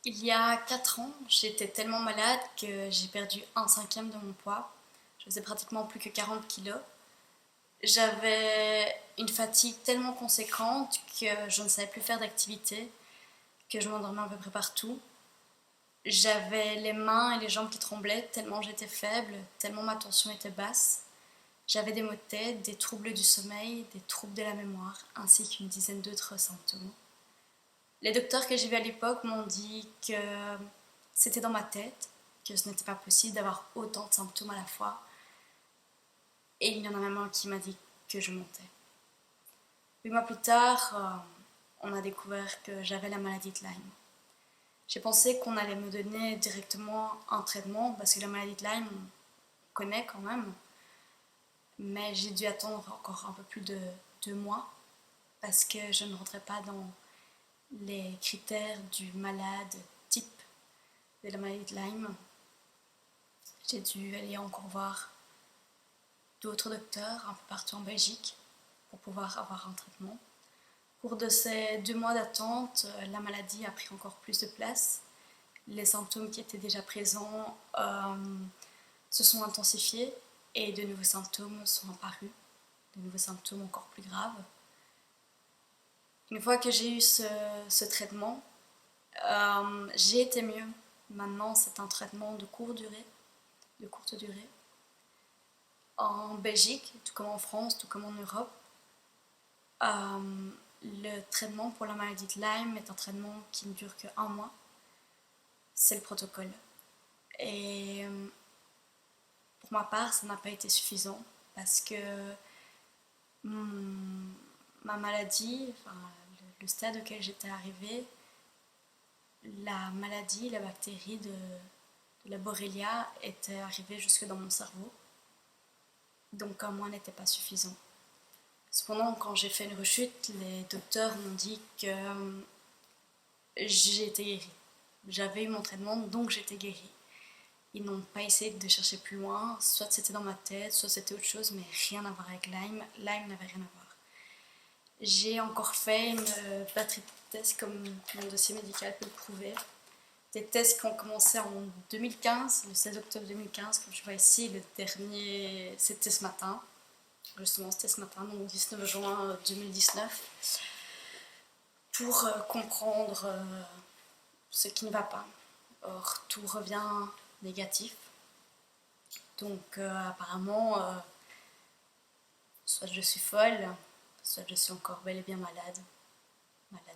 Il y a 4 ans, j'étais tellement malade que j'ai perdu un cinquième de mon poids. Je faisais pratiquement plus que 40 kilos. J'avais une fatigue tellement conséquente que je ne savais plus faire d'activité, que je m'endormais à peu près partout. J'avais les mains et les jambes qui tremblaient tellement j'étais faible, tellement ma tension était basse. J'avais des maux de tête, des troubles du sommeil, des troubles de la mémoire, ainsi qu'une dizaine d'autres symptômes. Les docteurs que j'ai vus à l'époque m'ont dit que c'était dans ma tête, que ce n'était pas possible d'avoir autant de symptômes à la fois. Et il y en a même un qui m'a dit que je montais. 8 mois plus tard, on a découvert que j'avais la maladie de Lyme. J'ai pensé qu'on allait me donner directement un traitement, parce que la maladie de Lyme, on connaît quand même. Mais j'ai dû attendre encore un peu plus de 2 mois, parce que je ne rentrais pas dans les critères du malade type de la maladie de Lyme. J'ai dû aller encore voir d'autres docteurs un peu partout en Belgique pour pouvoir avoir un traitement. Au cours de ces 2 mois d'attente, la maladie a pris encore plus de place. Les symptômes qui étaient déjà présents se sont intensifiés et de nouveaux symptômes sont apparus, de nouveaux symptômes encore plus graves. Une fois que j'ai eu ce traitement, j'ai été mieux. Maintenant, c'est un traitement de courte durée. En Belgique, tout comme en France, tout comme en Europe, le traitement pour la maladie de Lyme est un traitement qui ne dure que 1 mois. C'est le protocole. Et pour ma part, ça n'a pas été suffisant parce que ma maladie, enfin, le stade auquel j'étais arrivée, la maladie, la bactérie de la Borrelia était arrivée jusque dans mon cerveau. Donc 1 mois n'était pas suffisant. Cependant, quand j'ai fait une rechute, les docteurs m'ont dit que j'étais guérie. J'avais eu mon traitement, donc j'étais guérie. Ils n'ont pas essayé de chercher plus loin, soit c'était dans ma tête, soit c'était autre chose, mais rien à voir avec Lyme. Lyme n'avait rien à voir. J'ai encore fait une batterie de tests comme mon dossier médical peut le prouver. Des tests qui ont commencé en 2015, le 16 octobre 2015, comme je vois ici, le dernier c'était ce matin. Justement, c'était ce matin, donc 19 juin 2019, pour comprendre ce qui ne va pas. Or, tout revient négatif. Donc, apparemment, soit je suis folle, soit je suis encore bel et bien malade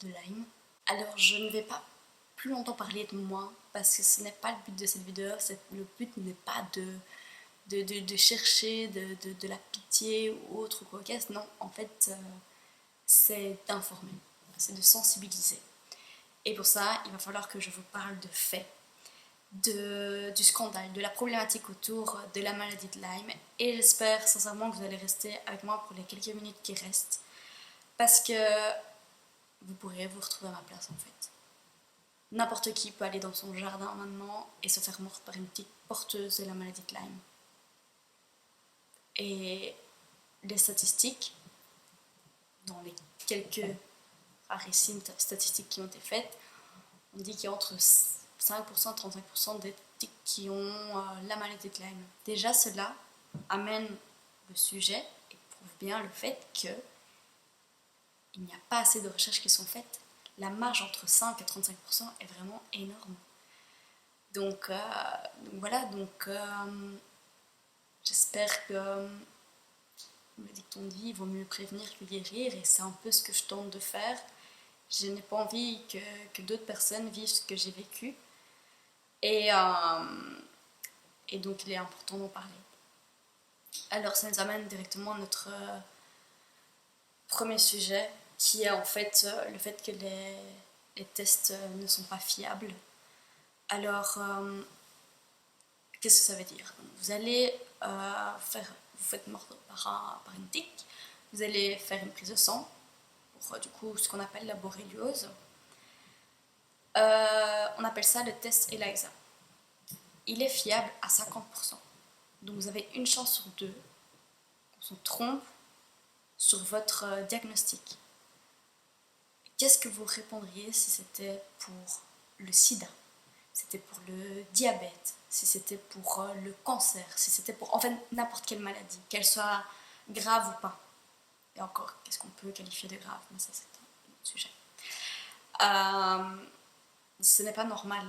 de Lyme. Alors, je ne vais pas plus longtemps parler de moi, parce que ce n'est pas le but de cette vidéo. Le but n'est pas de chercher de la pitié ou autre ou quoi qu'est-ce. Non, en fait, c'est d'informer, c'est de sensibiliser. Et pour ça, il va falloir que je vous parle de faits, du scandale, de la problématique autour de la maladie de Lyme. Et j'espère sincèrement que vous allez rester avec moi pour les quelques minutes qui restent, parce que vous pourrez vous retrouver à ma place en fait. N'importe qui peut aller dans son jardin maintenant et se faire mordre par une petite porteuse de la maladie de Lyme. Et les statistiques, dans les quelques rarissimes statistiques qui ont été faites, on dit qu'il y a entre 5% et 35% des tiques qui ont la maladie de Lyme. Déjà, cela amène le sujet et prouve bien le fait qu'il n'y a pas assez de recherches qui sont faites. La marge entre 5 et 35% est vraiment énorme. Donc voilà, j'espère que le dicton dit il vaut mieux prévenir que guérir, et c'est un peu ce que je tente de faire. Je n'ai pas envie que d'autres personnes vivent ce que j'ai vécu. Et, et donc il est important d'en parler. Alors ça nous amène directement à notre premier sujet, qui est en fait le fait que les tests ne sont pas fiables. Alors, qu'est-ce que ça veut dire? Vous allez vous faites mordre par une tique, vous allez faire une prise de sang pour du coup ce qu'on appelle la borréliose. On appelle ça le test ELISA. Il est fiable à 50%. Donc vous avez une chance sur deux qu'on se trompe sur votre diagnostic. Qu'est-ce que vous répondriez si c'était pour le sida, c'était pour le diabète, si c'était pour le cancer, si c'était pour en fait n'importe quelle maladie, qu'elle soit grave ou pas. Et encore, qu'est-ce qu'on peut qualifier de grave? Mais ça, c'est un autre sujet. Ce n'est pas normal.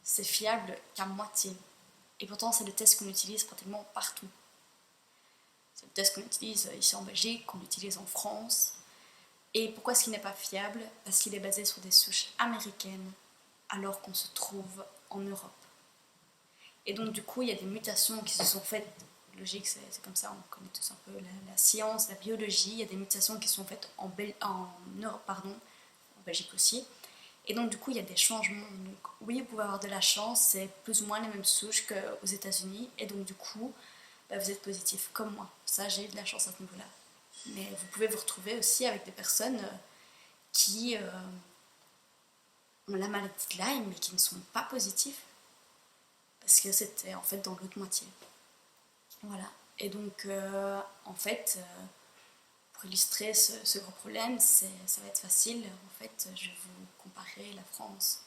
C'est fiable qu'à moitié. Et pourtant, c'est le test qu'on utilise pratiquement partout. C'est le test qu'on utilise ici en Belgique, qu'on utilise en France. Et pourquoi est-ce qu'il n'est pas fiable? Parce qu'il est basé sur des souches américaines, alors qu'on se trouve en Europe. Et donc, du coup, il y a des mutations qui se sont faites. Logique, c'est comme ça, on connaît tous un peu la science, la biologie. Il y a des mutations qui sont faites en Europe, pardon, en Belgique aussi. Et donc, du coup, il y a des changements. Donc, oui, vous pouvez avoir de la chance, c'est plus ou moins les mêmes souches qu'aux États-Unis. Et donc, du coup, bah, vous êtes positif, comme moi. Ça, j'ai eu de la chance à ce niveau-là. Mais vous pouvez vous retrouver aussi avec des personnes qui ont la maladie de Lyme, mais qui ne sont pas positifs. Parce que c'était en fait dans l'autre moitié. Voilà. Et donc, en fait, pour illustrer ce gros problème, ça va être facile. En fait, je vais vous comparer la France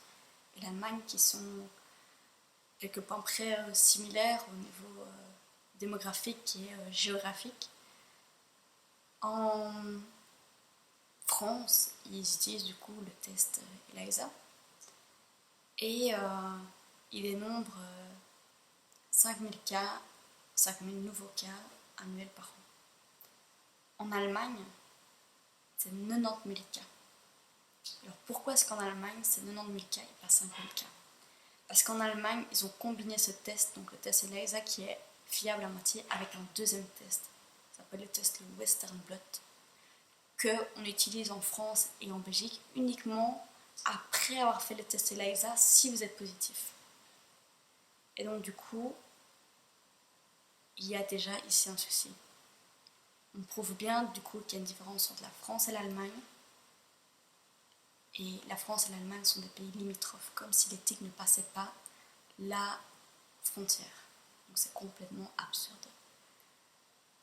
et l'Allemagne qui sont quelque part près similaires au niveau démographique et géographique. En France, ils utilisent du coup le test ELISA et il dénombre 5000 cas, 5000 nouveaux cas annuels par an. En Allemagne, c'est 90 000 cas. Alors pourquoi est-ce qu'en Allemagne c'est 90 000 cas et pas 5000 cas? Parce qu'en Allemagne, ils ont combiné ce test, donc le test ELISA qui est fiable à moitié, avec un deuxième test. Ça s'appelle le test Western Blot, qu'on utilise en France et en Belgique uniquement après avoir fait le test ELISA si vous êtes positif. Et donc du coup, il y a déjà ici un souci. On prouve bien du coup qu'il y a une différence entre la France et l'Allemagne. Et la France et l'Allemagne sont des pays limitrophes, comme si les TIC ne passaient pas la frontière. Donc c'est complètement absurde.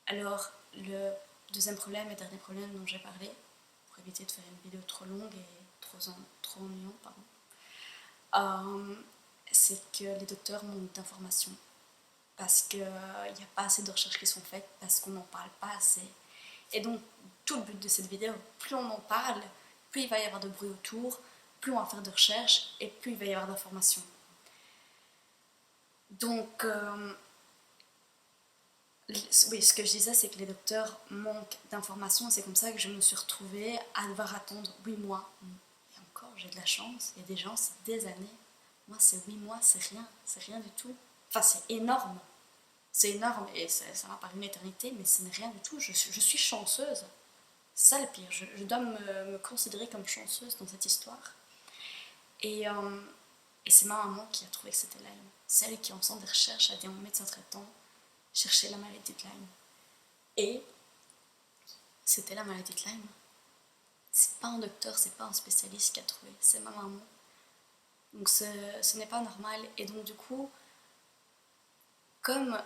Alors, le deuxième problème et dernier problème dont j'ai parlé, pour éviter de faire une vidéo trop longue et trop ennuyante, c'est que les docteurs manquent d'informations. Parce qu'il n'y a pas assez de recherches qui sont faites, parce qu'on n'en parle pas assez. Et donc, tout le but de cette vidéo, plus on en parle, plus il va y avoir de bruit autour, plus on va faire de recherches et plus il va y avoir d'informations. Donc, oui, ce que je disais, c'est que les docteurs manquent d'informations et c'est comme ça que je me suis retrouvée à devoir attendre 8 mois. Et encore, j'ai de la chance, il y a des gens, c'est des années. Moi, c'est 8 mois, c'est rien du tout. Enfin, c'est énorme. C'est énorme et ça m'a paru une éternité, mais ce n'est rien du tout. Je suis chanceuse. C'est ça le pire. Je dois me considérer comme chanceuse dans cette histoire. Et c'est ma maman qui a trouvé que c'était Lyme. Celle qui, en faisant des recherches, a dit à mon médecin traitant chercher la maladie de Lyme. Et c'était la maladie de Lyme. C'est pas un docteur, c'est pas un spécialiste qui a trouvé, c'est ma maman. Donc ce n'est pas normal. Et donc du coup, comme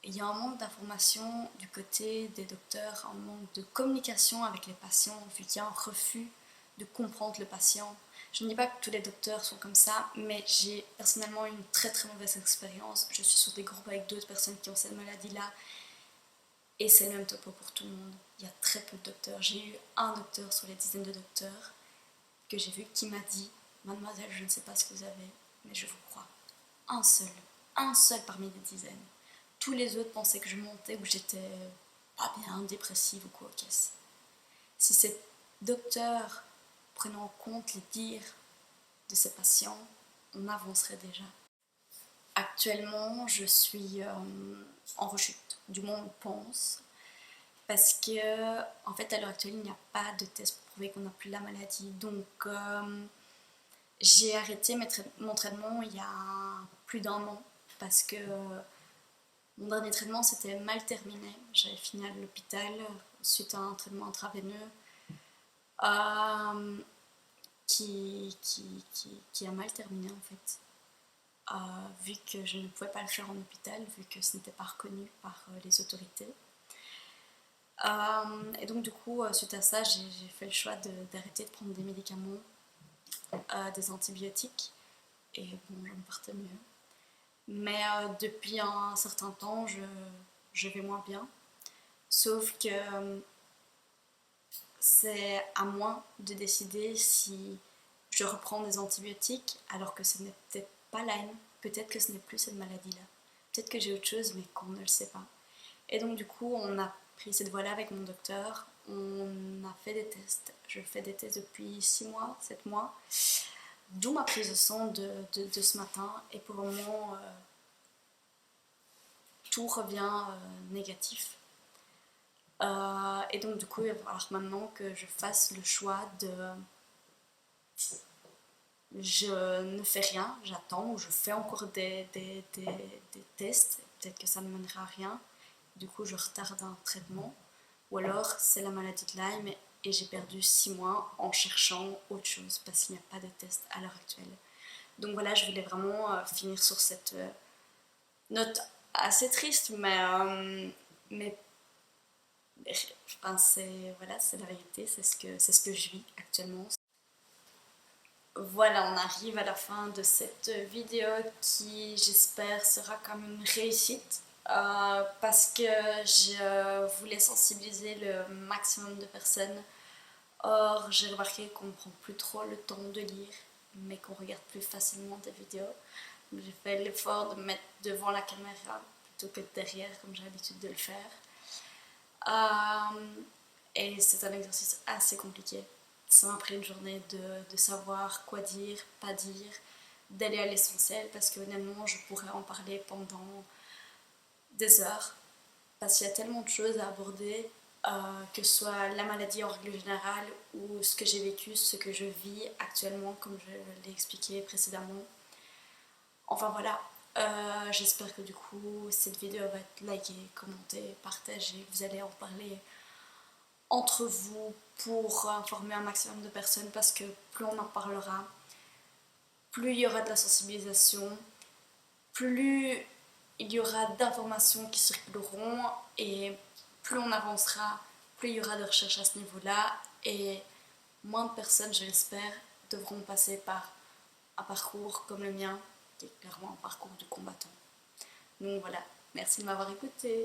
il y a un manque d'information du côté des docteurs, un manque de communication avec les patients, vu qu'il y a un refus de comprendre le patient. Je ne dis pas que tous les docteurs sont comme ça, mais j'ai personnellement eu une très très mauvaise expérience. Je suis sur des groupes avec d'autres personnes qui ont cette maladie-là, et c'est le même topo pour tout le monde. Il y a très peu de docteurs. J'ai eu un docteur sur les dizaines de docteurs que j'ai vu qui m'a dit « Mademoiselle, je ne sais pas ce que vous avez, mais je vous crois. » Un seul parmi des dizaines. Tous les autres pensaient que je montais ou que j'étais pas bien, dépressive ou quoi, qu'est-ce. Si ces docteurs prenaient en compte les dires de ces patients, on avancerait déjà. Actuellement, je suis en rechute, du moins on pense, parce que en fait à l'heure actuelle il n'y a pas de test pour prouver qu'on n'a plus la maladie. Donc j'ai arrêté mon traitement il y a plus d'1 an parce que mon dernier traitement s'était mal terminé. J'avais fini à l'hôpital suite à un traitement intraveineux qui a mal terminé en fait. Vu que je ne pouvais pas le faire en hôpital, vu que ce n'était pas reconnu par les autorités. Et donc du coup, suite à ça, j'ai fait le choix d'arrêter de prendre des médicaments des antibiotiques et bon, je me portais mieux. Mais depuis un certain temps, je vais moins bien. Sauf que c'est à moi de décider si je reprends des antibiotiques alors que ce n'est peut-être pas Lyme, peut-être que ce n'est plus cette maladie-là. Peut-être que j'ai autre chose mais qu'on ne le sait pas. Et donc du coup, on a pris cette voie-là avec mon docteur, on a fait des tests. Je fais des tests depuis 6 mois, 7 mois, d'où ma prise de sang de ce matin. Et pour le moment, tout revient négatif. Et donc du coup, il va falloir maintenant que je fasse le choix de... Je ne fais rien, j'attends, ou je fais encore des tests, peut-être que ça ne mènera à rien, du coup je retarde un traitement, ou alors c'est la maladie de Lyme et j'ai perdu 6 mois en cherchant autre chose, parce qu'il n'y a pas de test à l'heure actuelle. Donc voilà, je voulais vraiment finir sur cette note assez triste, mais enfin, voilà, c'est la vérité, c'est ce que je vis actuellement. Voilà, on arrive à la fin de cette vidéo qui, j'espère, sera comme une réussite parce que je voulais sensibiliser le maximum de personnes. Or, j'ai remarqué qu'on ne prend plus trop le temps de lire, mais qu'on regarde plus facilement des vidéos. J'ai fait l'effort de me mettre devant la caméra plutôt que derrière, comme j'ai l'habitude de le faire. Et c'est un exercice assez compliqué. Ça m'a pris une journée de savoir quoi dire, pas dire, d'aller à l'essentiel parce que honnêtement je pourrais en parler pendant des heures parce qu'il y a tellement de choses à aborder, que ce soit la maladie en règle générale ou ce que j'ai vécu, ce que je vis actuellement comme je l'ai expliqué précédemment. Enfin voilà, j'espère que du coup cette vidéo va être likée, commentée, partagée, vous allez en parler entre vous pour informer un maximum de personnes parce que plus on en parlera, plus il y aura de la sensibilisation, plus il y aura d'informations qui circuleront et plus on avancera, plus il y aura de recherches à ce niveau-là et moins de personnes, je l'espère, devront passer par un parcours comme le mien, qui est clairement un parcours de combattant. Donc voilà, merci de m'avoir écouté.